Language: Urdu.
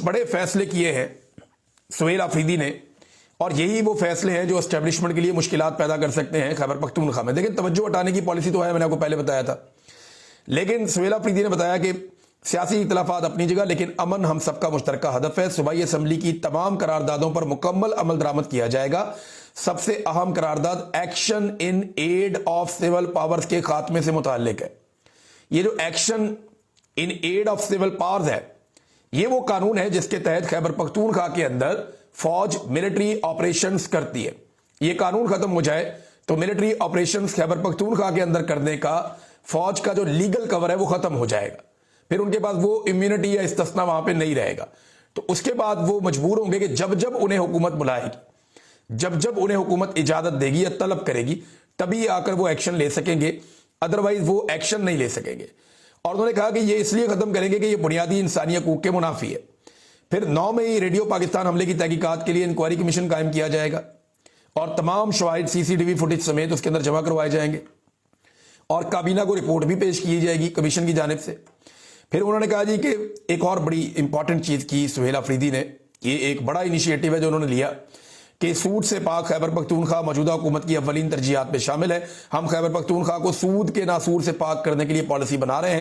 بڑے فیصلے کیے ہیں سہیل آفریدی نے، اور یہی وہ فیصلے ہیں جو اسٹیبلشمنٹ کے لیے مشکلات پیدا کر سکتے ہیں خیبر پختونخوا میں۔ دیکھیں توجہ ہٹانے کی پالیسی تو ہے، میں نے آپ کو پہلے بتایا تھا، لیکن سہیل آفریدی نے بتایا کہ سیاسی اختلافات اپنی جگہ لیکن امن ہم سب کا مشترکہ ہدف ہے۔ صوبائی اسمبلی کی تمام قراردادوں پر مکمل عمل درآمد کیا جائے گا۔ سب سے اہم قرارداد action in aid of civil powers کے خاتمے سے متعلق ہے۔ یہ جو action in aid of civil powers ہے، یہ وہ قانون ہے جس کے تحت خیبر پختونخوا کے اندر فوج ملٹری آپریشنز کرتی ہے۔ یہ قانون ختم ہو جائے تو ملٹری آپریشنز خیبر پختونخوا کے اندر کرنے کا فوج کا جو لیگل کور ہے وہ ختم ہو جائے گا، پھر ان کے پاس وہ امیونٹی یا استثناء وہاں پہ نہیں رہے گا۔ تو اس کے بعد وہ مجبور ہوں گے کہ جب جب انہیں حکومت بلائے گی، جب جب انہیں حکومت اجازت دے گی یا طلب کرے گی، تبھی آ کر وہ ایکشن لے سکیں گے، ادروائز وہ ایکشن نہیں لے سکیں گے۔ اور انہوں نے کہا کہ یہ اس لیے ختم کریں گے کہ یہ بنیادی انسانی حقوق کے منافی ہے۔ پھر 9 میں ہی ریڈیو پاکستان حملے کی تحقیقات کے لیے انکوائری کمیشن قائم کیا جائے گا اور تمام شواہد CCTV فوٹیج سمیت اس کے اندر جمع کروائے جائیں گے اور کابینہ کو رپورٹ بھی پیش کی جائے گی کمیشن کی جانب سے۔ پھر انہوں نے کہا جی کہ ایک اور بڑی امپورٹنٹ چیز کی سہیل آفریدی نے، یہ ایک بڑا انیشیٹو ہے جو انہوں نے لیا کہ سود سے پاک خیبر پختونخوا موجودہ حکومت کی اولین ترجیحات میں شامل ہے۔ ہم خیبر پختونخوا کو سود کے ناسور سے پاک کرنے کے لیے پالیسی بنا رہے ہیں۔